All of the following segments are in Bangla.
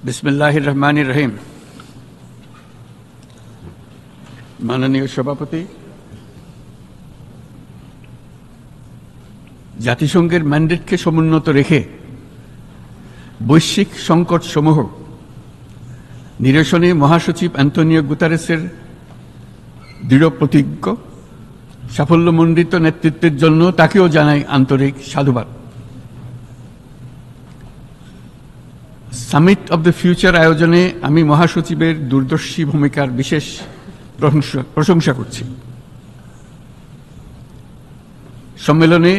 বিসমিল্লাহির রহমানির রহিম। মাননীয় সভাপতি, জাতিসংঘের ম্যান্ডেটকে সমুন্নত রেখে বৈশ্বিক সংকট সমূহ নিরসনে মহাসচিব অ্যান্টোনিও গুতেরেসের দৃঢ় প্রতিজ্ঞ সাফল্যমণ্ডিত নেতৃত্বের জন্য তাকেও জানাই আন্তরিক সাধুবাদ। সামিট অব দ্য ফিউচার আয়োজনে আমি মহাসচিবের দূরদর্শী ভূমিকার বিশেষ প্রশংসা করছি। সম্মেলনে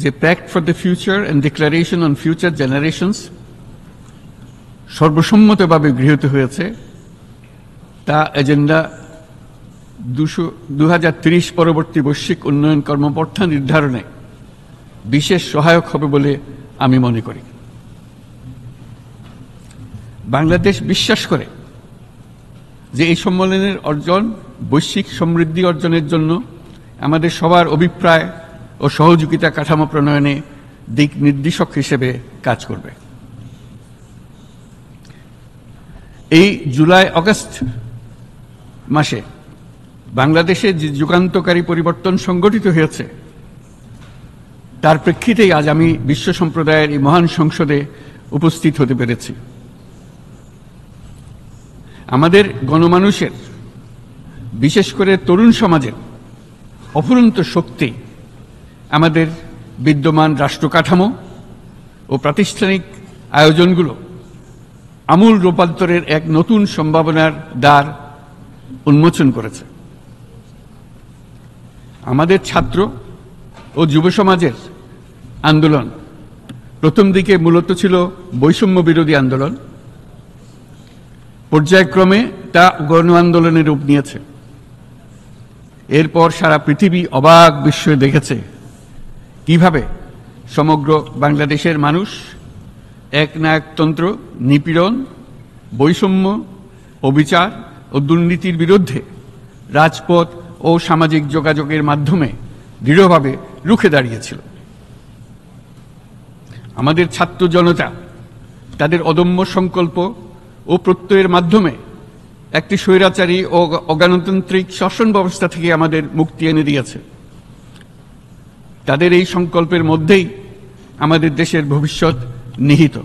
যে pact for the future and declaration on future generations সর্বসম্মতভাবে গৃহীত হয়েছে, তা এজেন্ডা 2030 পরবর্তী বৈশ্বিক উন্নয়ন কর্মপন্থা নির্ধারণে বিশেষ সহায়ক হবে বলে আমি মনে করি। বাংলাদেশ বিশ্বাস করে যে এই সম্মেলনের অর্জন বৈশ্বিক সমৃদ্ধি অর্জনের জন্য আমাদের সবার অভিপ্রায় ও সহযোগিতা কাঠামো প্রণয়নে দিক নির্দেশক হিসেবে কাজ করবে। এই জুলাই আগস্ট মাসে বাংলাদেশে যে যুগান্তকারী পরিবর্তন সংগঠিত হয়েছে, তার প্রেক্ষিতেই আজ আমি বিশ্ব সম্প্রদায়ের এই মহান সংসদে উপস্থিত হতে পেরেছি। আমাদের গণমানুষের, বিশেষ করে তরুণ সমাজের অফুরন্ত শক্তি আমাদের বিদ্যমান রাষ্ট্র কাঠামো ও প্রাতিষ্ঠানিক আয়োজনগুলো আমূল রূপান্তরের এক নতুন সম্ভাবনার দ্বার উন্মোচন করেছে। আমাদের ছাত্র ও যুব সমাজের আন্দোলন প্রথম দিকে মূলত ছিল বৈষম্য বিরোধী আন্দোলন, পর্যায়ক্রমে তা গণ আন্দোলনের রূপ নিয়েছে। এরপর সারা পৃথিবী অবাক বিস্ময়ে দেখেছে কিভাবে সমগ্র বাংলাদেশের মানুষ একনায়কতন্ত্র, নিপীড়ন, বৈষম্য, অবিচার ও দুর্নীতির বিরুদ্ধে রাজপথ ও সামাজিক যোগাযোগের মাধ্যমে দৃঢ়ভাবে রুখে দাঁড়িয়েছিল। আমাদের ছাত্র জনতা তাদের অদম্য সংকল্প ও প্রত্যয়ের মাধ্যমে একটি স্বৈরাচারী ও অগণতান্ত্রিক শাসন ব্যবস্থা থেকে আমাদের মুক্তি এনে দিয়েছে। তাদের এই সংকল্পের মধ্যেই আমাদের দেশের ভবিষ্যৎ নিহিত,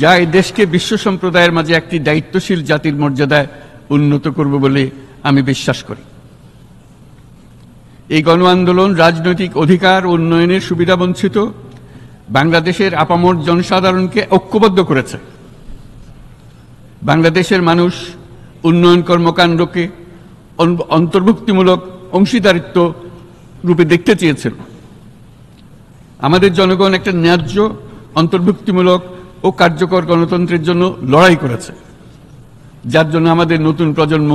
যা এই দেশকে বিশ্ব সম্প্রদায়ের মাঝে একটি দায়িত্বশীল জাতির মর্যাদায় উন্নত করবে বলে আমি বিশ্বাস করি। এই গণ আন্দোলন রাজনৈতিক অধিকার ও উন্নয়নের সুবিধাবঞ্চিত বাংলাদেশের আপামর জনসাধারণকে ঐক্যবদ্ধ করেছে। বাংলাদেশের মানুষ উন্নয়ন কর্মকাণ্ডকে অন্তর্ভুক্তিমূলক অংশীদারিত্ব রূপে দেখতে চেয়েছিল। আমাদের জনগণ একটা ন্যায্য, অন্তর্ভুক্তিমূলক ও কার্যকর গণতন্ত্রের জন্য লড়াই করেছে, যার জন্য আমাদের নতুন প্রজন্ম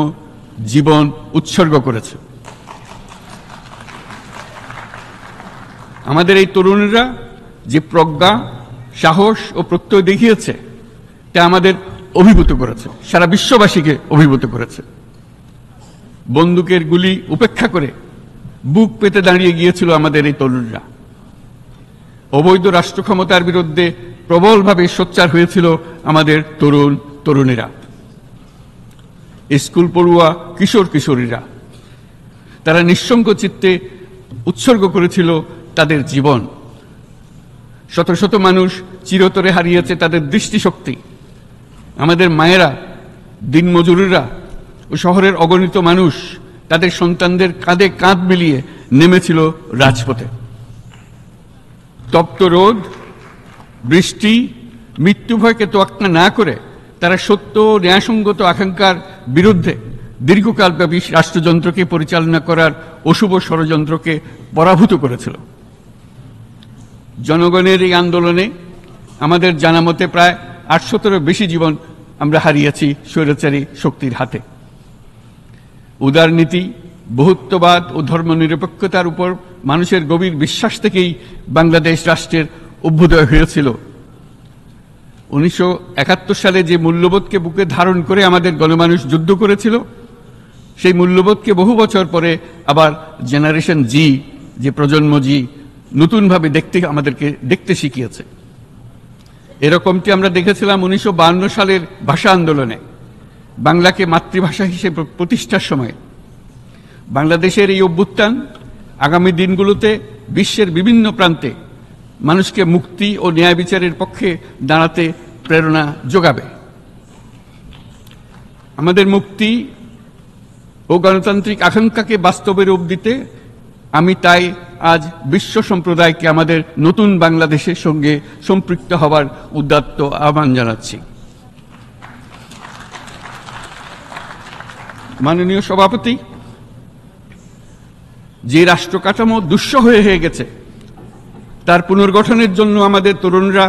জীবন উৎসর্গ করেছে। আমাদের এই তরুণীরা যে প্রজ্ঞা, সাহস ও প্রত্যয় দেখিয়েছে, তা আমাদের অভিভূত করেছে, সারা বিশ্ববাসীকে অভিভূত করেছে। বন্দুকের গুলি উপেক্ষা করে বুক পেতে দাঁড়িয়ে গিয়েছিল আমাদের এই তরুণরা। অবৈধ রাষ্ট্র ক্ষমতার বিরুদ্ধে প্রবলভাবে সোচ্চার হয়েছিল আমাদের তরুণ তরুণীরা, স্কুল পড়ুয়া কিশোর কিশোরীরা। তারা নিঃসঙ্গ চিত্তে উৎসর্গ করেছিল তাদের জীবন। শত শত মানুষ চিরতরে হারিয়েছে তাদের দৃষ্টিশক্তি। আমাদের মায়েরা, দিনমজুরিরা ও শহরের অগণিত মানুষ তাদের সন্তানদের কাঁধে কাঁধ মিলিয়ে নেমেছিল রাজপথে। তপ্ত রোদ, বৃষ্টি, মৃত্যুভয়কে তোয়াক্কা না করে তারা সত্য ও ন্যায়সঙ্গত আকাঙ্ক্ষার বিরুদ্ধে দীর্ঘকালব্যাপী রাষ্ট্রযন্ত্রকে পরিচালনা করার অশুভ ষড়যন্ত্রকে পরাভূত করেছিল। জনগণের এই আন্দোলনে আমাদের জানামতে প্রায় 800-এরও বেশি জীবন আমরা হারিয়েছি স্বৈরাচারী শক্তির হাতে। উদারনীতি, বহুত্ববাদ ও ধর্মনিরপেক্ষতার উপর মানুষের গভীর বিশ্বাস থেকেই বাংলাদেশ রাষ্ট্রের অভ্যুদয় হয়েছিল। 1971 সালে যে মূল্যবোধকে বুকে ধারণ করে আমাদের গণমানুষ যুদ্ধ করেছিল, সেই মূল্যবোধকে বহু বছর পরে আবার জেনারেশন জি, যে প্রজন্ম জি, নতুনভাবে আমাদেরকে দেখতে শিখিয়েছে। এরকমটি আমরা দেখেছিলাম 1952 সালের ভাষা আন্দোলনে, বাংলাকে মাতৃভাষা হিসেবে প্রতিষ্ঠার সময়। বাংলাদেশের এই অভ্যুত্থান আগামী দিনগুলোতে বিশ্বের বিভিন্ন প্রান্তে মানুষকে মুক্তি ও ন্যায় বিচারের পক্ষে দাঁড়াতে প্রেরণা যোগাবে। আমাদের মুক্তি ও গণতান্ত্রিক আকাঙ্ক্ষাকে বাস্তবে রূপ দিতে আমি তাই আজ বিশ্ব সম্প্রদায়কে আমাদের নতুন বাংলাদেশের সঙ্গে সম্পৃক্ত হওয়ার উদাত্ত আহ্বান জানাচ্ছি। মাননীয় সভাপতি, যে রাষ্ট্র কাঠামো দুঃসহ হয়ে গেছে তার পুনর্গঠনের জন্য আমাদের তরুণরা,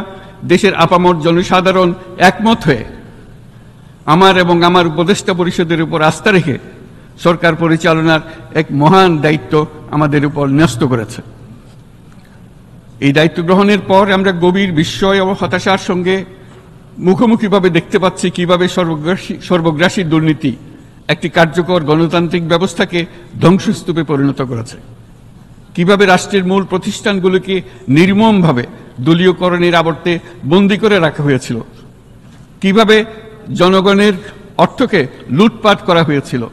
দেশের আপামর জনসাধারণ একমত হয়ে আমার এবং আমার উপদেষ্টা পরিষদের উপর আস্থা রেখে সরকার পরিচালনার এক মহান দায়িত্ব আমাদের উপর ন্যস্ত করেছে। এই দায়িত্ব গ্রহণের পর আমরা গভীর বিস্ময় ও হতাশার সঙ্গে মুখোমুখিভাবে দেখতে পাচ্ছি কিভাবে সর্বগ্রাসী দুর্নীতি একটি কার্যকর গণতান্ত্রিক ব্যবস্থাকে ধ্বংসস্তূপে পরিণত করেছে, কিভাবে রাষ্ট্রের মূল প্রতিষ্ঠানগুলোকে নির্মমভাবে দলীয়করণের আবর্তে বন্দী করে রাখা হয়েছিল, কিভাবে জনগণের অর্থকে লুটপাট করা হয়েছিল,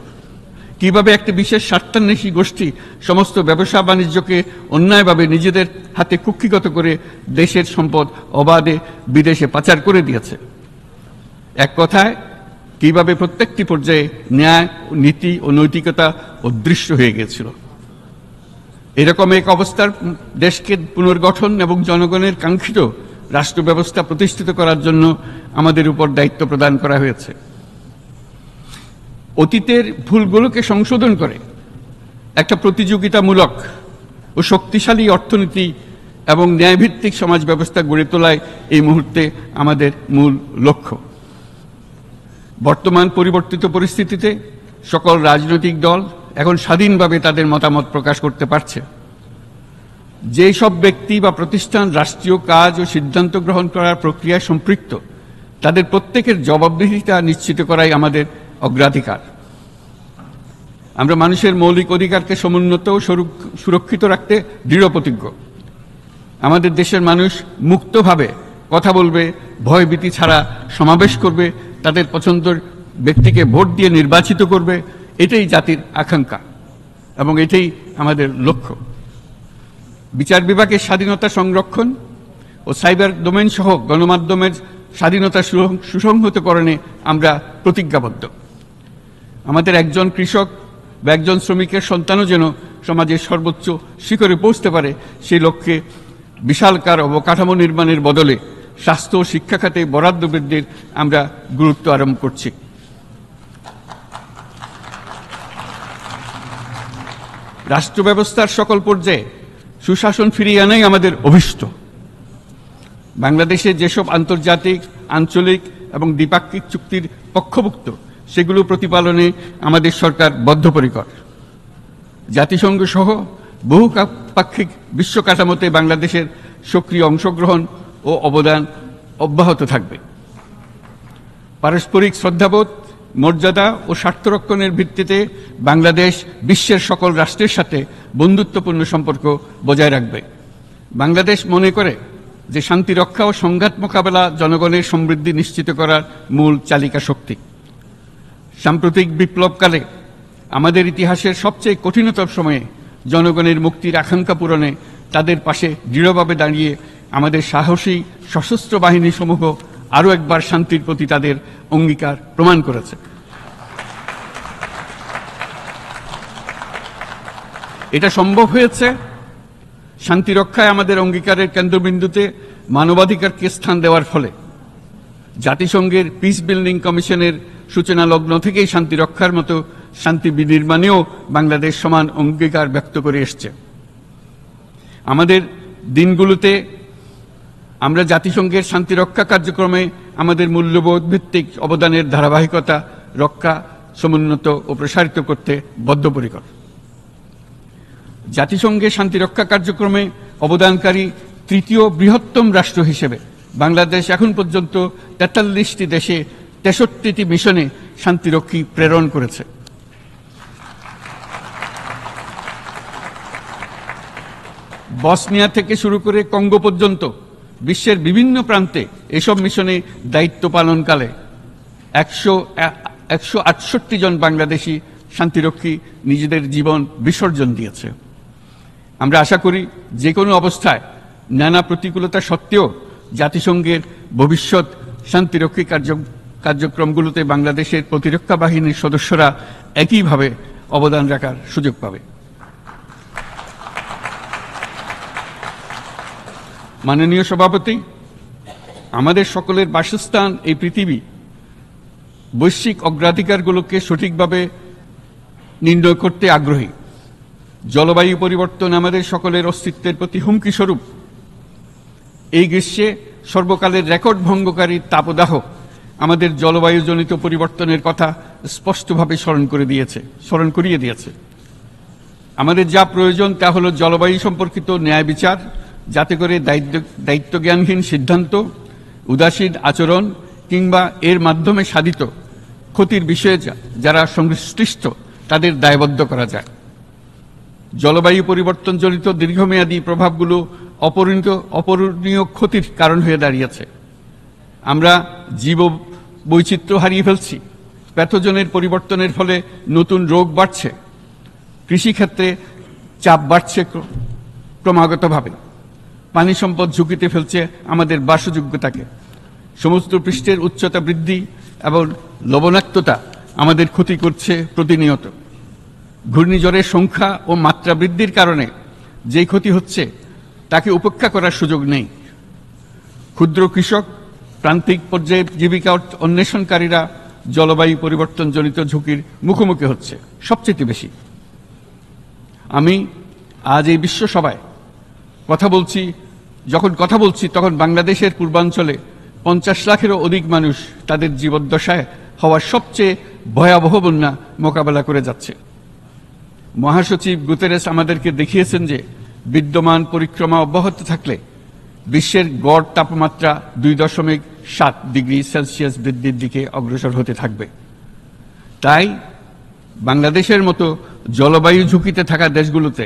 কিভাবে একটি বিশেষ স্বার্থান্বেষী গোষ্ঠী সমস্ত ব্যবসা বাণিজ্যকে অন্যায়ভাবে নিজেদের হাতে কুক্ষিগত করে দেশের সম্পদ অবাধে বিদেশে পাচার করে দিয়েছে। এক কথায় কিভাবে প্রত্যেকটি পর্যায়ে ন্যায়, নীতি ও নৈতিকতা অদৃশ্য হয়ে গিয়েছিল। এরকম এক অবস্থার দেশকে পুনর্গঠন এবং জনগণের কাঙ্ক্ষিত রাষ্ট্র ব্যবস্থা প্রতিষ্ঠিত করার জন্য আমাদের উপর দায়িত্ব প্রদান করা হয়েছে। অতীতের ভুলগুলোকে সংশোধন করে একটা প্রতিযোগিতামূলক ও শক্তিশালী অর্থনীতি এবং ন্যায়ভিত্তিক সমাজ ব্যবস্থা গড়ে তোলায় এই মুহূর্তে আমাদের মূল লক্ষ্য। বর্তমান পরিবর্তিত পরিস্থিতিতে সকল রাজনৈতিক দল এখন স্বাধীনভাবে তাদের মতামত প্রকাশ করতে পারছে। যে সব ব্যক্তি বা প্রতিষ্ঠান রাষ্ট্রীয় কাজ ও সিদ্ধান্ত গ্রহণ করার প্রক্রিয়ায় সম্পৃক্ত তাদের প্রত্যেকের জবাবদিহিতা নিশ্চিত করাই আমাদের অগ্রাধিকার। আমরা মানুষের মৌলিক অধিকারকে সমুন্নত ও সুরক্ষিত রাখতে দৃঢ়প্রতিজ্ঞ। আমাদের দেশের মানুষ মুক্তভাবে কথা বলবে, ভয়ভীতি ছাড়া সমাবেশ করবে, তাদের পছন্দের ব্যক্তিকে ভোট দিয়ে নির্বাচিত করবে, এটাই জাতির আকাঙ্ক্ষা এবং এটাই আমাদের লক্ষ্য। বিচার বিভাগের স্বাধীনতা সংরক্ষণ ও সাইবার ডোমেইন সহ গণমাধ্যমের স্বাধীনতা সুসংহতকরণে আমরা প্রতিজ্ঞাবদ্ধ। আমাদের একজন কৃষক বা একজন শ্রমিকের সন্তানও যেন সমাজের সর্বোচ্চ শিখরে পৌঁছতে পারে, সেই লক্ষ্যে বিশালকার অবকাঠামো নির্মাণের বদলে স্বাস্থ্য ও শিক্ষা খাতে বরাদ্দ বৃদ্ধির আমরা গুরুত্ব আরোপ করছি। রাষ্ট্র ব্যবস্থার সকল পর্যায়ে সুশাসন ফিরিয়ে আনাই আমাদের অভীষ্ট। বাংলাদেশে যেসব আন্তর্জাতিক, আঞ্চলিক এবং দ্বিপাক্ষিক চুক্তির পক্ষভুক্ত সেগুলো প্রতিপালনে আমাদের সরকার বদ্ধপরিকর। জাতিসংঘ সহ বহুপাক্ষিক বিশ্ব কাঠামোতে বাংলাদেশের সক্রিয় অংশগ্রহণ ও অবদান অব্যাহত থাকবে। পারস্পরিক শ্রদ্ধাবোধ, মর্যাদা ও স্বার্থরক্ষণের ভিত্তিতে বাংলাদেশ বিশ্বের সকল রাষ্ট্রের সাথে বন্ধুত্বপূর্ণ সম্পর্ক বজায় রাখবে। বাংলাদেশ মনে করে যে শান্তি রক্ষা ও সংঘাত মোকাবেলা জনগণের সমৃদ্ধি নিশ্চিত করার মূল চালিকা শক্তি। সাম্প্রতিক বিপ্লবকালে আমাদের ইতিহাসের সবচেয়ে কঠিনতম সময়ে জনগণের মুক্তির আকাঙ্ক্ষা পূরণে তাদের পাশে দৃঢ়ভাবে দাঁড়িয়ে আমাদের সাহসী সশস্ত্র বাহিনী সমূহ আরও একবার শান্তির প্রতি তাদের অঙ্গীকার প্রমাণ করেছে। এটা সম্ভব হয়েছে শান্তি রক্ষায় আমাদের অঙ্গীকারের কেন্দ্রবিন্দুতে মানবাধিকারকে স্থান দেওয়ার ফলে। জাতিসংঘের পিস বিল্ডিং কমিশনের সূচনা লগ্ন থেকেই শান্তি রক্ষার মতো শান্তি বিনির্মাণেও বাংলাদেশ সমান অঙ্গীকার ব্যক্ত করে এসছে। আমাদের দিনগুলোতে আমরা জাতিসংঘের শান্তি রক্ষা কার্যক্রমে আমাদের মূল্যবোধ ভিত্তিক অবদানের ধারাবাহিকতা রক্ষা, সমুন্নত ও প্রসারিত করতে বদ্ধপরিকর। জাতিসংঘের শান্তি রক্ষা কার্যক্রমে অবদানকারী তৃতীয় বৃহত্তম রাষ্ট্র হিসেবে বাংলাদেশ এখন পর্যন্ত ৪৩টি দেশে ৬৩টি মিশনে শান্তিরক্ষী প্রেরণ করেছে। বসনিয়া থেকে শুরু করে কঙ্গো পর্যন্ত বিশ্বের বিভিন্ন প্রান্তে এসব মিশনে দায়িত্ব পালনকালে 168 জন বাংলাদেশি শান্তিরক্ষী নিজেদের জীবন বিসর্জন দিয়েছে। আমরা আশা করি যে কোনো অবস্থায় নানা প্রতিকূলতা সত্ত্বেও জাতিসংঘের ভবিষ্যৎ শান্তিরক্ষী কার্যক্রমগুলোতে বাংলাদেশের প্রতিরক্ষা বাহিনীর সদস্যরা একইভাবে অবদান রাখার সুযোগ পাবে। মাননীয় সভাপতি, আমাদের সকলের বাসস্থান এই পৃথিবী বৈশ্বিক অগ্রাধিকারগুলোকে সঠিকভাবে নির্ণয় করতে আগ্রহী। জলবায়ু পরিবর্তন আমাদের সকলের অস্তিত্বের প্রতি হুমকি স্বরূপ। এই গ্রীষ্মে সর্বকালের রেকর্ড ভঙ্গকারী তাপদাহ আমাদের জলবায়ুজনিত পরিবর্তনের কথা স্পষ্টভাবে স্মরণ করিয়ে দিয়েছে। আমাদের যা প্রয়োজন তা হলো জলবায়ু সম্পর্কিত ন্যায় বিচার, যাতে করে দায়িত্বজ্ঞানহীন সিদ্ধান্ত, উদাসীন আচরণ কিংবা এর মাধ্যমে সাধিত ক্ষতির বিষয়ে যারা সংশ্লিষ্ট তাদের দায়বদ্ধ করা যায়। জলবায়ু পরিবর্তনজনিত দীর্ঘমেয়াদী প্রভাবগুলো অপূরণীয় ক্ষতির কারণ হয়ে দাঁড়িয়েছে। আমরা জীব বৈচিত্র্য হারিয়ে ফেলছি, প্যাথোজেনের পরিবর্তনের ফলে নতুন রোগ বাড়ছে, কৃষিক্ষেত্রে চাপ বাড়ছে ক্রমাগতভাবে, পানি সম্পদ ঝুঁকিতে ফেলছে আমাদের বাসযোগ্যতাকে, সমুদ্র পৃষ্ঠের উচ্চতা বৃদ্ধি এবং লবণাক্ততা আমাদের ক্ষতি করছে প্রতিনিয়ত। ঘূর্ণিঝড়ের সংখ্যা ও মাত্রা বৃদ্ধির কারণে যেই ক্ষতি হচ্ছে তাকে উপেক্ষা করার সুযোগ নেই। ক্ষুদ্র কৃষক, প্রান্তিক পর্যায়ে জীবিকা অন্বেষণকারীরা জলবায়ু পরিবর্তনজনিত ঝুঁকির মুখোমুখি হচ্ছে সবচেয়ে বেশি। আমি আজ এই বিশ্ব সভায় যখন কথা বলছি তখন বাংলাদেশের পূর্বাঞ্চলে 50 লাখেরও অধিক মানুষ তাদের জীবদ্দশায় হওয়ার সবচেয়ে ভয়াবহ বন্যা মোকাবেলা করে যাচ্ছে। মহাসচিব গুতেরেস আমাদেরকে দেখিয়েছেন যে বিদ্যমান পরিক্রমা অব্যাহত থাকলে বিশ্বের গড় তাপমাত্রা 2.7 ডিগ্রি সেলসিয়াস বৃদ্ধির দিকে অগ্রসর হতে থাকবে। তাই বাংলাদেশের মতো জলবায়ু ঝুঁকিতে থাকা দেশগুলোতে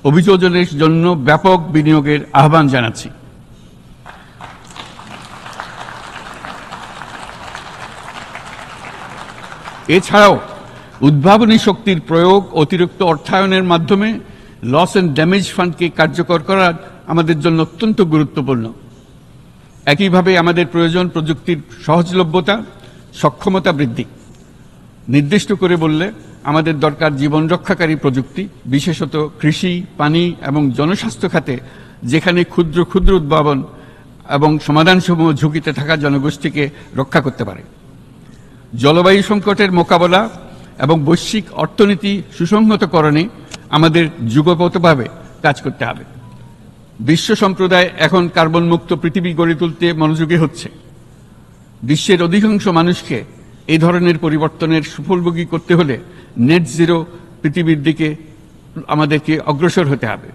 অভিযোজনের জন্য ব্যাপক বিনিয়োগের আহ্বান জানাচ্ছি। এছাড়াও উদ্ভাবনী শক্তির প্রয়োগ, অতিরিক্ত অর্থায়নের মাধ্যমে লস অ্যান্ড ড্যামেজ ফান্ডকে কার্যকর করা আমাদের জন্য অত্যন্ত গুরুত্বপূর্ণ। একইভাবে আমাদের প্রয়োজন প্রযুক্তির সহজলভ্যতা, সক্ষমতা বৃদ্ধি। নির্দিষ্ট করে বললে আমাদের দরকার জীবন রক্ষাকারী প্রযুক্তি, বিশেষত কৃষি, পানি এবং জনস্বাস্থ্য খাতে, যেখানে ক্ষুদ্র ক্ষুদ্র উদ্ভাবন এবং সমাধানসমূহ ঝুঁকিতে থাকা জনগোষ্ঠীকে রক্ষা করতে পারে। জলবায়ু সংকটের মোকাবেলা এবং বৈশ্বিক অর্থনীতি সুসংহতকরণে আমাদের যুগপথভাবে কাজ করতে হবে। বিশ্ব সম্প্রদায় এখন কার্বন মুক্ত পৃথিবী গড়ে তুলতে মনোযোগী হচ্ছে। বিশ্বের অধিকাংশ মানুষকে এই ধরনের পরিবর্তনের সুফলভোগী করতে হলে নেট জিরো পৃথিবীর দিকে আমাদেরকে অগ্রসর হতে হবে।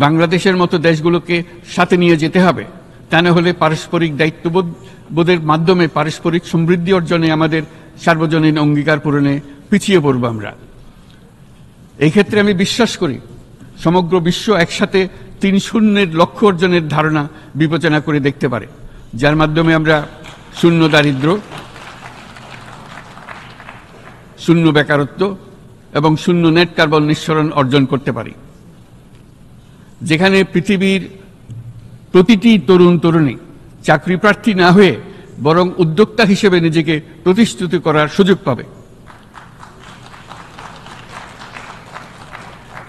বাংলাদেশের মতো দেশগুলোকে সাথে নিয়ে যেতে হবে। তা না হলে পারস্পরিক দায়িত্ববোধের মাধ্যমে পারস্পরিক সমৃদ্ধি অর্জনে আমাদের সার্বজনীন অঙ্গীকার পূরণে পিছিয়ে পড়ব আমরা। এই ক্ষেত্রে আমি বিশ্বাস করি সমগ্র বিশ্ব একসাথে 3-0 লক্ষ্য অর্জনের ধারণা বিবেচনা করে দেখতে পারে, যার মাধ্যমে আমরা শূন্য দারিদ্র্য, শূন্য বেকারত্ব এবং শূন্য নেট কার্বন নিঃসরণ অর্জন করতে পারি। যেখানে পৃথিবীর প্রতিটি তরুণ তরুণী চাকরি প্রার্থী না হয়ে বরং উদ্যোক্তা হিসেবে নিজেকে প্রতিষ্ঠিত করার সুযোগ পাবে।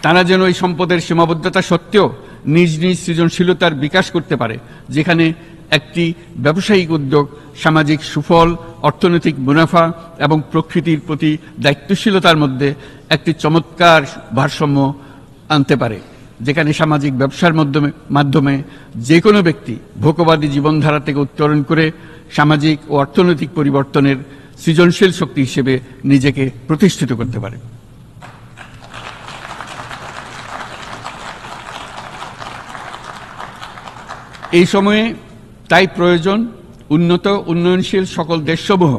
তারা যেন এই সম্পদের সীমাবদ্ধতা সত্ত্বেও নিজ নিজ সৃজনশীলতার বিকাশ করতে পারে, যেখানে একটি ব্যবসায়িক উদ্যোগ সামাজিক সুফল, অর্থনৈতিক মুনাফা এবং প্রকৃতির প্রতি দায়িত্বশীলতার মধ্যে একটি চমৎকার ভারসাম্য আনতে পারে, যেখানে সামাজিক ব্যবসার মাধ্যমে যে কোনো ব্যক্তি ভোগবাদী জীবনধারা থেকে উত্তরণ করে সামাজিক ও অর্থনৈতিক পরিবর্তনের সৃজনশীল শক্তি হিসেবে নিজেকে প্রতিষ্ঠিত করতে পারে। এই সময়ে তাই প্রয়োজন উন্নত উন্নয়নশীল সকল দেশসমূহ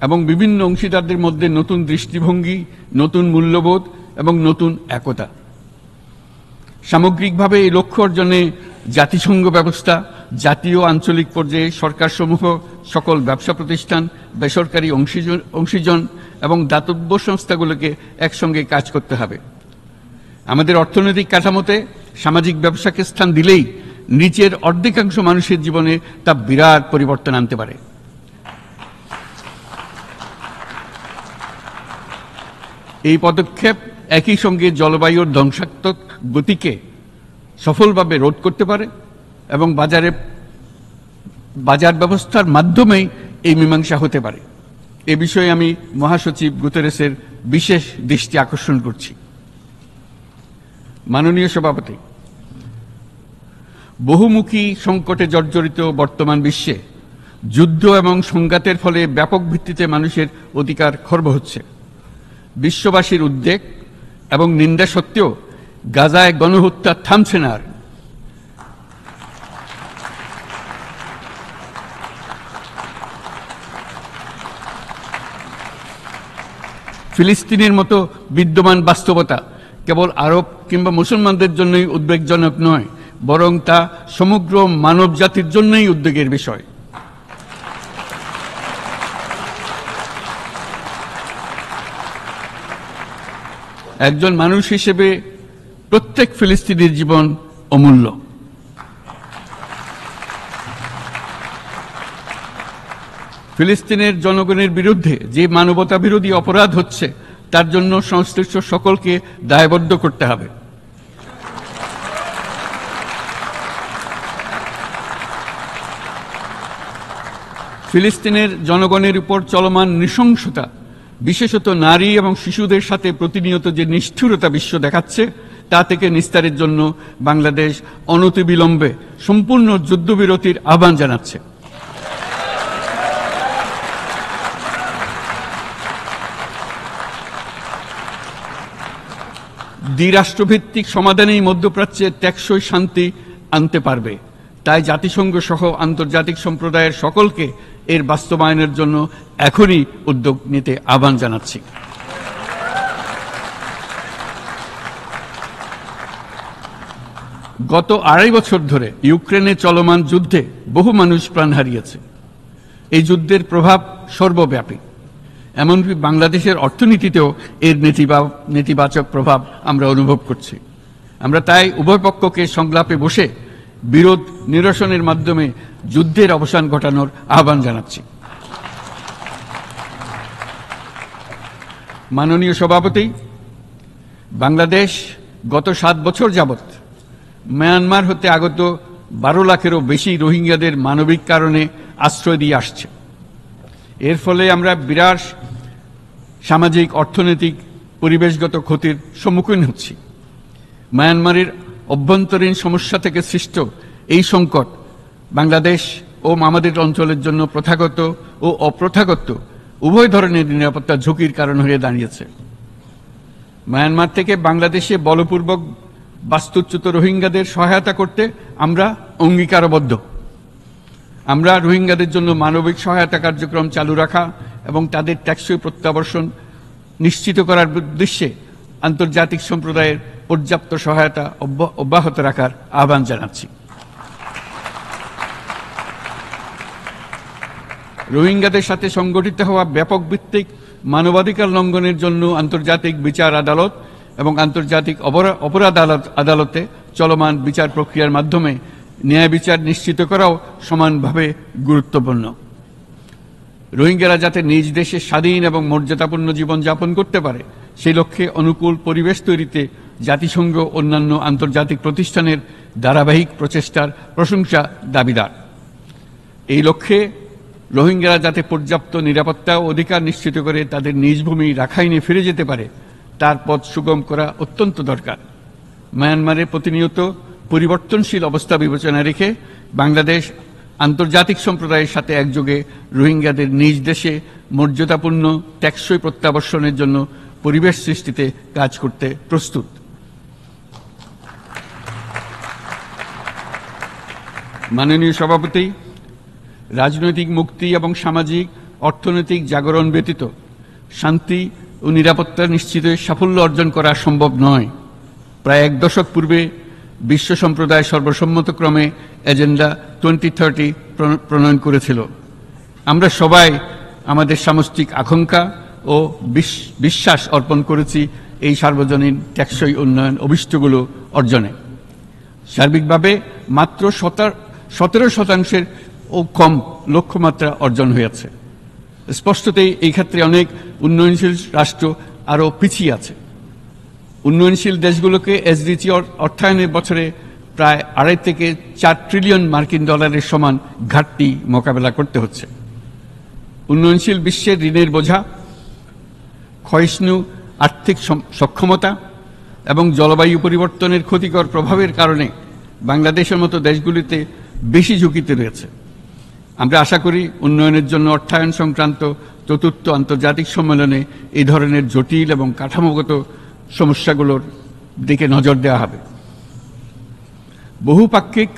এবং বিভিন্ন অংশীদারদের মধ্যে নতুন দৃষ্টিভঙ্গি, নতুন মূল্যবোধ এবং নতুন একতা। সামগ্রিকভাবে এই লক্ষ্য অর্জনে জাতিসংঘ ব্যবস্থা, জাতীয় আঞ্চলিক পর্যায়ে সরকারসমূহ, সকল ব্যবসা প্রতিষ্ঠান, বেসরকারি অংশীজন এবং দাতব্য সংস্থাগুলোকে একসঙ্গে কাজ করতে হবে। আমাদের অর্থনৈতিক কাঠামোতে সামাজিক ব্যবসাকে স্থান দিলেই নিচের অর্ধেকাংশ মানুষের জীবনে তা বিরাট পরিবর্তন আনতে পারে। এই পদক্ষেপ একই সঙ্গে জলবায়ুর ধ্বংসাত্মক গতিকে সফলভাবে রোধ করতে পারে এবং বাজার ব্যবস্থার মাধ্যমেই এই মীমাংসা হতে পারে। এ বিষয়ে আমি মহাসচিব গুতেরেসের বিশেষ দৃষ্টি আকর্ষণ করছি। মাননীয় সভাপতি, বহুমুখী সংকটে জর্জরিত বর্তমান বিশ্বে যুদ্ধ এবং সংঘাতের ফলে ব্যাপক ভিত্তিতে মানুষের অধিকার খর্ব হচ্ছে। বিশ্ববাসীর উদ্বেগ এবং নিন্দা সত্ত্বেও গাজায় গণহত্যা থামছে না। ফিলিস্তিনের মতো বিদ্যমান বাস্তবতা কেবল আরব কিংবা মুসলমানদের জন্যই উদ্বেগজনক নয়, বরং তা সমগ্র মানব জাতির জন্যই উদ্বেগের বিষয়। একজন মানুষ হিসেবে প্রত্যেক ফিলিস্তিনির জীবন অমূল্য। ফিলিস্তিনের জনগণের বিরুদ্ধে যে মানবতা বিরোধী অপরাধ হচ্ছে তার জন্য সংশ্লিষ্ট সকলকে দায়বদ্ধ করতে হবে। ফিলিস্তিনের জনগণের উপর চলমান নৃশংসতা, বিশেষত নারী এবং শিশুদের সাথে প্রতিনিয়ত যে নিষ্ঠুরতা বিশ্ব দেখাচ্ছে, তা থেকে নিস্তারের জন্য বাংলাদেশ অনতিবিলম্বে সম্পূর্ণ যুদ্ধবিরতির আহ্বান জানাচ্ছে। দ্বিরাষ্ট্রভিত্তিক সমাধানেই মধ্যপ্রাচ্যে টেকসই শান্তি আনতে পারবে। তাই জাতিসংঘ সহ আন্তর্জাতিক সম্প্রদায়ের সকলকে এর বাস্তবায়নের জন্য এখনই উদ্যোগ নিতে আহ্বান জানাচ্ছি। গত 2.5 বছর ধরে ইউক্রেনে চলমান যুদ্ধে বহু মানুষ প্রাণ হারিয়েছে। এই যুদ্ধের প্রভাব সর্বব্যাপী, এমনকি বাংলাদেশের অর্থনীতিতেও এর নেতিবাচক প্রভাব আমরা অনুভব করছি। আমরা তাই উভয় পক্ষকে সংলাপে বসে বিরোধ নিরসনের মাধ্যমে যুদ্ধের অবসান ঘটানোর আহ্বান জানাচ্ছি। মাননীয় সভাপতি, বাংলাদেশ গত 7 বছর যাবৎ মায়ানমার হতে আগত 12 লাখেরও বেশি রোহিঙ্গাদের মানবিক কারণে আশ্রয় দিয়ে আসছে। এর ফলে আমরা বিরাট সামাজিক, অর্থনৈতিক, পরিবেশগত ক্ষতির সম্মুখীন হচ্ছি। মায়ানমারের অভ্যন্তরীণ সমস্যা থেকে সৃষ্ট এই সংকট বাংলাদেশ ও আমাদের অঞ্চলের জন্য প্রথাগত ও অপ্রথাগত উভয় ধরনের নিরাপত্তা ঝুঁকির কারণ হয়ে দাঁড়িয়েছে। মায়ানমার থেকে বাংলাদেশে বলপূর্বক বাস্তুচ্যুত রোহিঙ্গাদের সহায়তা করতে আমরা অঙ্গীকারবদ্ধ। আমরা রোহিঙ্গাদের জন্য মানবিক সহায়তা কার্যক্রম চালু রাখা এবং তাদের টেকসই প্রত্যাবর্তন নিশ্চিত করার উদ্দেশ্যে আন্তর্জাতিক সম্প্রদায়ের পর্যাপ্ত সহায়তা অব্যাহত রাখার আহ্বান জানাচ্ছি। রোহিঙ্গাদের সাথে সংগঠিত হওয়া ব্যাপক ভিত্তিক মানবাধিকার লঙ্ঘনের জন্য আন্তর্জাতিক বিচার আদালত এবং আন্তর্জাতিক অপরাধ আদালতে চলমান বিচার প্রক্রিয়ার মাধ্যমে ন্যায় বিচার নিশ্চিত করাও সমানভাবে গুরুত্বপূর্ণ। রোহিঙ্গারা যাতে নিজ দেশে স্বাধীন এবং মর্যাদাপূর্ণ জীবনযাপন করতে পারে, সেই লক্ষ্যে অনুকূল পরিবেশ তৈরিতে জাতিসংঘ অন্যান্য আন্তর্জাতিক প্রতিষ্ঠানের ধারাবাহিক প্রচেষ্টার প্রশংসা দাবিদার। এই লক্ষ্যে রোহিঙ্গারা যাতে পর্যাপ্ত নিরাপত্তা ও অধিকার নিশ্চিত করে তাদের নিজ ভূমি রাখাইনে ফিরে যেতে পারে, তার পথ সুগম করা অত্যন্ত দরকার। মায়ানমারে প্রতিনিয়ত পরিবর্তনশীল অবস্থা বিবেচনা রেখে বাংলাদেশ আন্তর্জাতিক সম্প্রদায়ের সাথে একযোগে রোহিঙ্গাদের নিজ দেশে মর্যাদাপূর্ণ টেকসই প্রত্যাবর্তনের জন্য পরিবেশ সৃষ্টিতে কাজ করতে প্রস্তুত। মাননীয় সভাপতি, রাজনৈতিক মুক্তি এবং সামাজিক, অর্থনৈতিক জাগরণ ব্যতীত শান্তি ও নিরাপত্তা নিশ্চিতে সাফল্য অর্জন করা সম্ভব নয়। প্রায় এক দশক পূর্বে বিশ্ব সম্প্রদায় সর্বসম্মতক্রমে এজেন্ডা 2030 প্রণয়ন করেছিল। আমরা সবাই আমাদের সামষ্টিক আকাঙ্ক্ষা ও বিশ্বাস অর্পণ করেছি এই সার্বজনীন টেকসই উন্নয়ন অভিষ্টগুলো অর্জনে। সার্বিকভাবে মাত্র 17% ও কম লক্ষ্যমাত্রা অর্জন হয়েছে। স্পষ্টতই এই ক্ষেত্রে অনেক উন্নয়নশীল রাষ্ট্র আরও পিছিয়ে আছে। উন্নয়নশীল দেশগুলোকে এসডিজি অর্থায়নের বছরে প্রায় 2.5 থেকে 4 ট্রিলিয়ন মার্কিন ডলারের সমান ঘাটতি মোকাবেলা করতে হচ্ছে। উন্নয়নশীল বিশ্বের ঋণের বোঝা, ক্ষয়িষ্ণু আর্থিক সক্ষমতা এবং জলবায়ু পরিবর্তনের ক্ষতিকর প্রভাবের কারণে বাংলাদেশের মতো দেশগুলিতে বেশি ঝুঁকিতে রয়েছে। আমরা আশা করি উন্নয়নের জন্য অর্থায়ন সংক্রান্ত চতুর্থ আন্তর্জাতিক সম্মেলনে এই ধরনের জটিল এবং কাঠামোগত সমস্যাগুলোর দিকে নজর দেওয়া হবে। বহুপাক্ষিক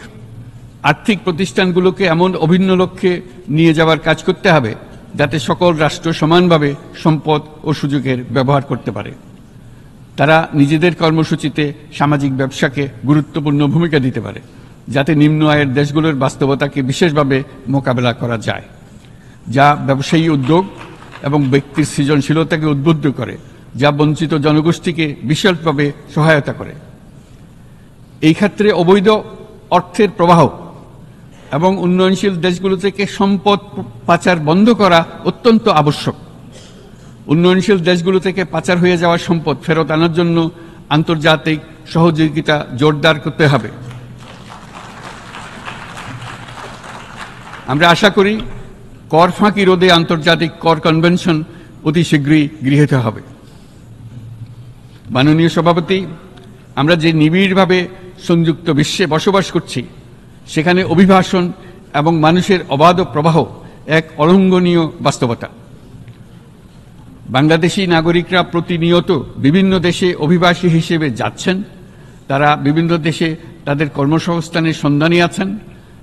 আর্থিক প্রতিষ্ঠানগুলোকে এমন অভিন্ন লক্ষ্যে নিয়ে যাওয়ার কাজ করতে হবে যাতে সকল রাষ্ট্র সমানভাবে সম্পদ ও সুযোগের ব্যবহার করতে পারে। তারা নিজেদের কর্মসূচিতে সামাজিক ব্যবসাকে গুরুত্বপূর্ণ ভূমিকা দিতে পারে, যাতে নিম্ন আয়ের দেশগুলোর বাস্তবতাকে বিশেষভাবে মোকাবেলা করা যায়, যা ব্যবসায়ী উদ্যোগ এবং ব্যক্তির সৃজনশীলতাকে উদ্বুদ্ধ করে, যা বঞ্চিত জনগোষ্ঠীকে বিশালভাবে সহায়তা করে। এই ক্ষেত্রে অবৈধ অর্থের প্রবাহ এবং উন্নয়নশীল দেশগুলো থেকে সম্পদ পাচার বন্ধ করা অত্যন্ত আবশ্যক। উন্নয়নশীল দেশগুলো থেকে পাচার হয়ে যাওয়া সম্পদ ফেরত আনার জন্য আন্তর্জাতিক সহযোগিতা জোরদার করতে হবে। আমরা আশা করি কর ফাঁকি রোধে আন্তর্জাতিক কর কনভেনশন অতি শীঘ্রই গৃহীত হবে। মাননীয় সভাপতি, আমরা যে নিবিড়ভাবে সংযুক্ত বিশ্বে বসবাস করছি, সেখানে অভিবাসন এবং মানুষের অবাধ প্রবাহ এক অলঙ্ঘনীয় বাস্তবতা। বাংলাদেশি নাগরিকরা প্রতিনিয়ত বিভিন্ন দেশে অভিবাসী হিসেবে যাচ্ছেন। তারা বিভিন্ন দেশে তাদের কর্মসংস্থানের সন্ধানে আছেন।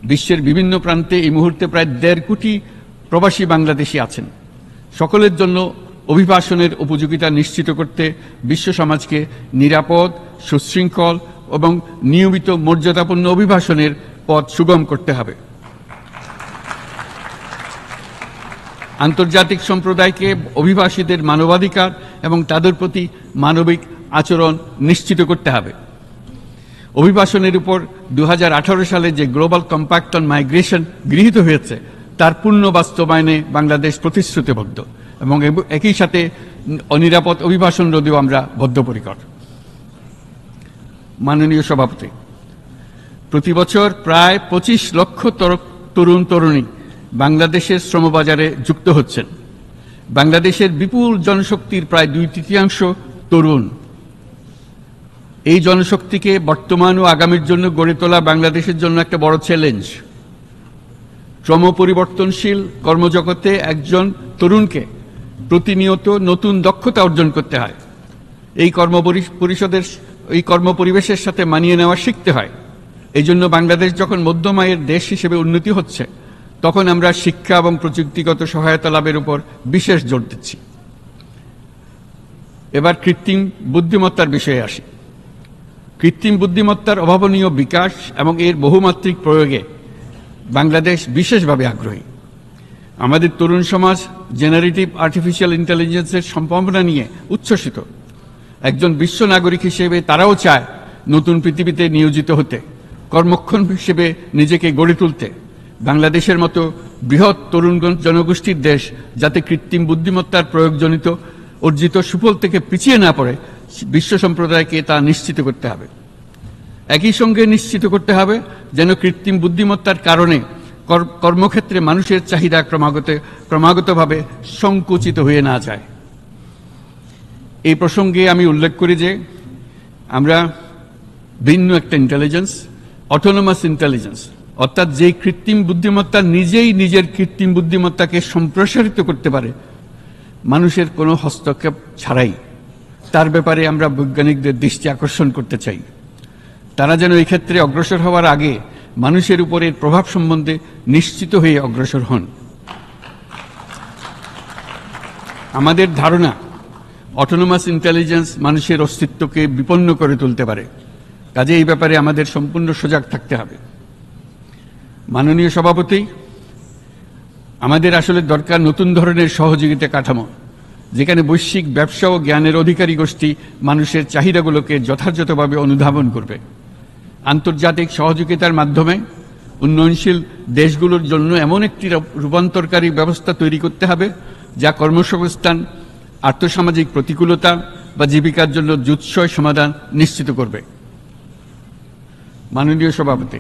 বিশ্বের বিভিন্ন প্রান্তে এই মুহূর্তে প্রায় 1.5 কোটি প্রবাসী বাংলাদেশি আছেন। সকলের জন্য অভিবাসনের উপযোগিতা নিশ্চিত করতে বিশ্ব সমাজকে নিরাপদ, সুশৃঙ্খল এবং নিয়মিত মর্যাদাপূর্ণ অভিবাসনের পথ সুগম করতে হবে। আন্তর্জাতিক সম্প্রদায়কে অভিবাসীদের মানবাধিকার এবং তাদের প্রতি মানবিক আচরণ নিশ্চিত করতে হবে। অভিবাসনের উপর 2018 সালে যে গ্লোবাল কম্প্যাক্ট অন মাইগ্রেশন গৃহীত হয়েছে, তার পূর্ণ বাস্তবায়নে বাংলাদেশ প্রতিশ্রুতিবদ্ধ এবং একই সাথে অনিরাপদ অভিবাসন রোধেও আমরা বদ্ধপরিকর। মাননীয় সভাপতি, প্রতি বছর প্রায় 25 লক্ষ তরুণ তরুণী বাংলাদেশের শ্রমবাজারে যুক্ত হচ্ছেন। বাংলাদেশের বিপুল জনশক্তির প্রায় 2/3 তরুণ। এই জনশক্তিকে বর্তমান ও আগামীর জন্য গড়ে তোলা বাংলাদেশের জন্য একটা বড় চ্যালেঞ্জ। ক্রমপরিবর্তনশীল কর্মজগতে একজন তরুণকে প্রতিনিয়ত নতুন দক্ষতা অর্জন করতে হয়। এই কর্মপরিবেশের সাথে মানিয়ে নেওয়া শিখতে হয়। এই জন্য বাংলাদেশ যখন মধ্যম আয়ের দেশ হিসেবে উন্নতি হচ্ছে, তখন আমরা শিক্ষা এবং প্রযুক্তিগত সহায়তা লাভের উপর বিশেষ জোর দিচ্ছি। এবার কৃত্রিম বুদ্ধিমত্তার বিষয়ে আসি। কৃত্রিম বুদ্ধিমত্তার অভাবনীয় বিকাশ এবং এর বহুমাত্রিক প্রয়োগে বাংলাদেশ বিশেষভাবে আগ্রহী। আমাদের তরুণ সমাজ জেনারেটিভ আর্টিফিশিয়াল ইন্টেলিজেন্সের সম্ভাবনা নিয়ে উচ্ছ্বসিত। একজন বিশ্ব নাগরিক হিসেবে তারাও চায় নতুন পৃথিবীতে নিয়োজিত হতে, কর্মক্ষম হিসেবে নিজেকে গড়ে তুলতে। বাংলাদেশের মতো বৃহৎ তরুণ জনগোষ্ঠীর দেশ যাতে কৃত্রিম বুদ্ধিমত্তার প্রয়োগজনিত অর্জিত সুফল থেকে পিছিয়ে না পড়ে, বিশ্ব সম্প্রদায়কে তা নিশ্চিত করতে হবে। একই সঙ্গে নিশ্চিত করতে হবে যেন কৃত্রিম বুদ্ধিমত্তার কারণে কর্মক্ষেত্রে মানুষের চাহিদা ক্রমাগতভাবে সংকুচিত হয়ে না যায়। এই প্রসঙ্গে আমি উল্লেখ করি যে আমরা ভিন্ন একটা ইন্টেলিজেন্স, অটোনোমাস ইন্টেলিজেন্স, অর্থাৎ যে কৃত্রিম বুদ্ধিমত্তা নিজেই নিজের কৃত্রিম বুদ্ধিমত্তাকে সম্প্রসারিত করতে পারে মানুষের কোনো হস্তক্ষেপ ছাড়াই, তার ব্যাপারে আমরা বৈজ্ঞানিকদের দৃষ্টি আকর্ষণ করতে চাই। তারা যেন এই ক্ষেত্রে অগ্রসর হওয়ার আগে মানুষের উপরের প্রভাব সম্বন্ধে নিশ্চিত হয়ে অগ্রসর হন। আমাদের ধারণা অটোনোমাস ইন্টেলিজেন্স মানুষের অস্তিত্বকে বিপন্ন করে তুলতে পারে, কাজে এই ব্যাপারে আমাদের সম্পূর্ণ সজাগ থাকতে হবে। মাননীয় সভাপতি, আমাদের আসলে দরকার নতুন ধরনের সহযোগিতা কাঠামো, যেখানে বৈশ্বিক ব্যবসা ও জ্ঞানের অধিকারী গোষ্ঠী মানুষের চাহিদাগুলোকে যথাযথভাবে অনুধাবন করবে। আন্তর্জাতিক সহযোগিতার মাধ্যমে উন্নয়নশীল দেশগুলোর জন্য এমন একটি রূপান্তরকারী ব্যবস্থা তৈরি করতে হবে যা কর্মসংস্থান, আর্থসামাজিক প্রতিকূলতা বা জীবিকার জন্য যুৎসয় সমাধান নিশ্চিত করবে। মাননীয় সভাপতি,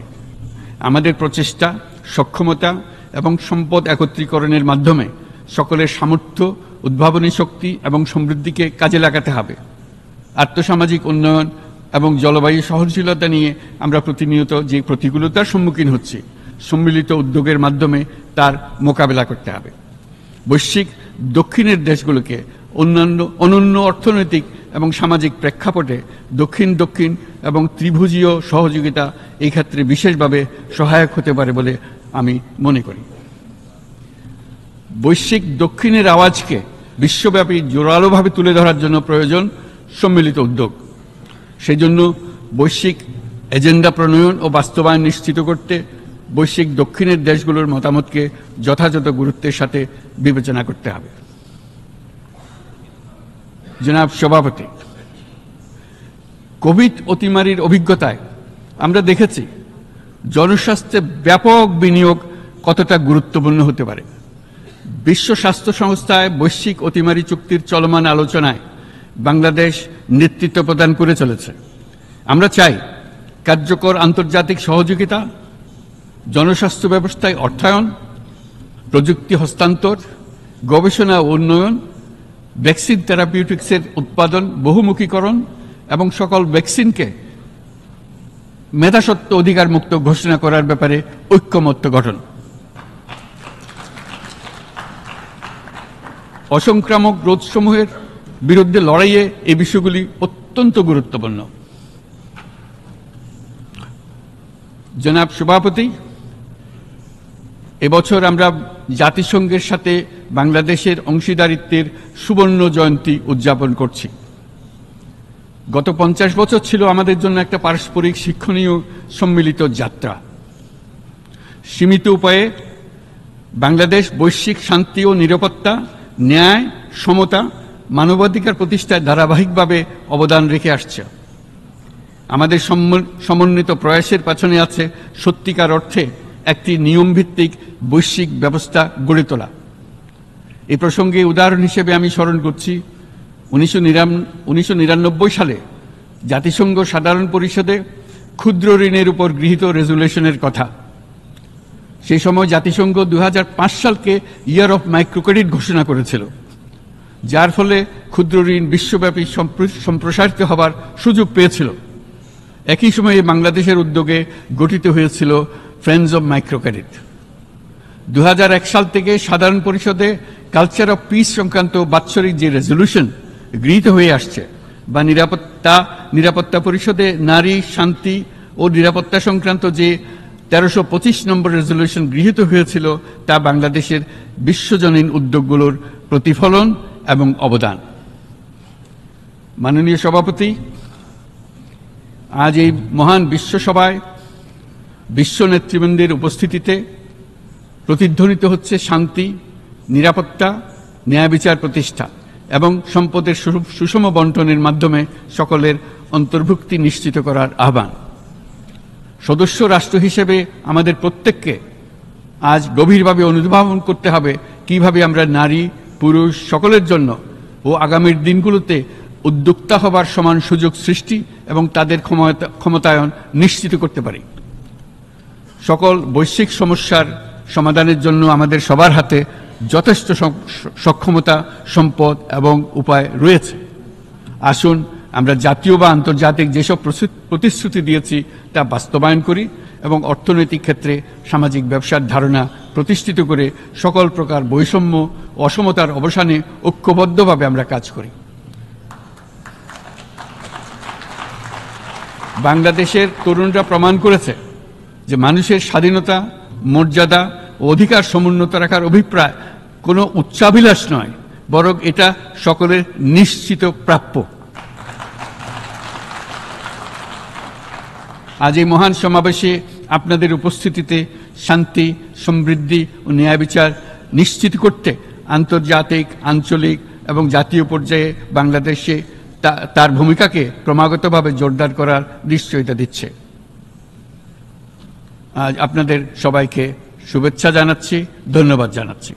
আমাদের প্রচেষ্টা, সক্ষমতা এবং সম্পদ একত্রীকরণের মাধ্যমে সকলের সামর্থ্য, উদ্ভাবনী শক্তি এবং সমৃদ্ধিকে কাজে লাগাতে হবে। আর্থসামাজিক উন্নয়ন এবং জলবায়ু সহনশীলতা নিয়ে আমরা প্রতিনিয়ত যে প্রতিকূলতার সম্মুখীন হচ্ছি, সম্মিলিত উদ্যোগের মাধ্যমে তার মোকাবেলা করতে হবে। বৈশ্বিক দক্ষিণের দেশগুলোকে অনন্য অর্থনৈতিক এবং সামাজিক প্রেক্ষাপটে দক্ষিণ দক্ষিণ এবং ত্রিভুজীয় সহযোগিতা এই ক্ষেত্রে বিশেষভাবে সহায়ক হতে পারে বলে আমি মনে করি। বৈশ্বিক দক্ষিণের আওয়াজকে বিশ্বব্যাপী জোরালোভাবে তুলে ধরার জন্য প্রয়োজন সম্মিলিত উদ্যোগ। সেই জন্য বৈশ্বিক এজেন্ডা প্রণয়ন ও বাস্তবায়ন নিশ্চিত করতে বৈশ্বিক দক্ষিণের দেশগুলোর মতামতকে যথাযথ গুরুত্বের সাথে বিবেচনা করতে হবে। জনাব সভাপতি, কোভিড অতিমারির অভিজ্ঞতায় আমরা দেখেছি জনস্বাস্থ্যে ব্যাপক বিনিয়োগ কতটা গুরুত্বপূর্ণ হতে পারে। বিশ্ব স্বাস্থ্য সংস্থায় বৈশ্বিক অতিমারি চুক্তির চলমান আলোচনায় বাংলাদেশ নেতৃত্ব প্রদান করে চলেছে। আমরা চাই কার্যকর আন্তর্জাতিক সহযোগিতা, জনস্বাস্থ্য ব্যবস্থায় অর্থায়ন, প্রযুক্তি হস্তান্তর, গবেষণা ও উন্নয়ন, ভ্যাকসিন থেরাপিউটিক্সের উৎপাদন, বহুমুখীকরণ এবং সকল ভ্যাকসিনকে মেধাস্বত্ব অধিকার মুক্ত ঘোষণা করার ব্যাপারে ঐক্যমত্য গঠন। অসংক্রামক রোগসমূহের বিরুদ্ধে লড়াইয়ে এই বিষয়গুলি অত্যন্ত গুরুত্বপূর্ণ। জনাব সভাপতি, এবছর আমরা জাতিসংঘের সাথে বাংলাদেশের অংশীদারিত্বের সুবর্ণ জয়ন্তী উদযাপন করছি। গত 50 বছর ছিল আমাদের জন্য একটা পারস্পরিক শিক্ষণীয় সম্মিলিত যাত্রা। সীমিত উপায়ে বাংলাদেশ বৈশ্বিক শান্তি ও নিরাপত্তা, ন্যায়, সমতা, মানবাধিকার প্রতিষ্ঠায় ধারাবাহিকভাবে অবদান রেখে আসছে। আমাদের সমন্বিত প্রয়াসের পেছনে আছে সত্যিকার অর্থে একটি নিয়মভিত্তিক বৈশ্বিক ব্যবস্থা গড়ে তোলা। এই প্রসঙ্গে উদাহরণ হিসেবে আমি স্মরণ করছি 1999 সালে জাতিসংঘ সাধারণ পরিষদে ক্ষুদ্র ঋণের উপর গৃহীত রেজুলেশনের কথা। সেই সময় জাতিসংঘ 2005 সালকে ইয়ার অফ মাইক্রোক্রেডিট ঘোষণা করেছিল, যার ফলে ক্ষুদ্র ঋণ বিশ্বব্যাপী সম্প্রসারিত হবার সুযোগ পেয়েছিল। একই সময়ে বাংলাদেশের উদ্যোগে গঠিত হয়েছিল ফ্রেন্ডস অব মাইক্রোক্রেডিট। 2001 সাল থেকে সাধারণ পরিষদে কালচার অফ পিস সংক্রান্ত বাৎসরিক যে রেজলিউশন গৃহীত হয়ে আসছে, বা নিরাপত্তা পরিষদে নারী, শান্তি ও নিরাপত্তা সংক্রান্ত যে 1325 নম্বর রেজলিউশন গৃহীত হয়েছিল, তা বাংলাদেশের বিশ্বজনীন উদ্যোগগুলোর প্রতিফলন এবং অবদান। মাননীয় সভাপতি, আজ এই মহান বিশ্বসভায় বিশ্ব নেতৃবৃন্দের উপস্থিতিতে প্রতিধ্বনিত হচ্ছে শান্তি, নিরাপত্তা, ন্যায় বিচার প্রতিষ্ঠা এবং সম্পদের সুষম বন্টনের মাধ্যমে সকলের অন্তর্ভুক্তি নিশ্চিত করার আহ্বান। সদস্য রাষ্ট্র হিসেবে আমাদের প্রত্যেককে আজ গভীরভাবে অনুধাবন করতে হবে কিভাবে আমরা নারী, পুরুষ সকলের জন্য ও আগামীর দিনগুলোতে উদ্যোক্তা হবার সমান সুযোগ সৃষ্টি এবং তাদের ক্ষমতায়ন নিশ্চিত করতে পারি। সকল বৈশ্বিক সমস্যার সমাধানের জন্য আমাদের সবার হাতে যথেষ্ট সক্ষমতা, সম্পদ এবং উপায় রয়েছে। আসুন আমরা জাতীয় বা আন্তর্জাতিক যেসব প্রতিশ্রুতি দিয়েছি তা বাস্তবায়ন করি এবং অর্থনৈতিক ক্ষেত্রে সামাজিক ব্যবসার ধারণা প্রতিষ্ঠিত করে সকল প্রকার বৈষম্য, অসমতার অবসানে ঐক্যবদ্ধভাবে আমরা কাজ করি। বাংলাদেশের তরুণরা প্রমাণ করেছে যে মানুষের স্বাধীনতা, মর্যাদা ও অধিকার সমুন্নত রাখার অভিপ্রায় কোনো উচ্চাভিলাষ নয়, বরং এটা সকলের নিশ্চিত প্রাপ্য। আজ এই মহান সমাবেশে আপনাদের উপস্থিতিতে শান্তি, সমৃদ্ধি ও ন্যায় বিচার নিশ্চিত করতে আন্তর্জাতিক, আঞ্চলিক এবং জাতীয় পর্যায়ে বাংলাদেশে তার ভূমিকাকে ক্রমাগতভাবে জোরদার করার নিশ্চয়তা দিচ্ছে। আজ আপনাদের সবাইকে শুভেচ্ছা জানাচ্ছি, ধন্যবাদ জানাচ্ছি।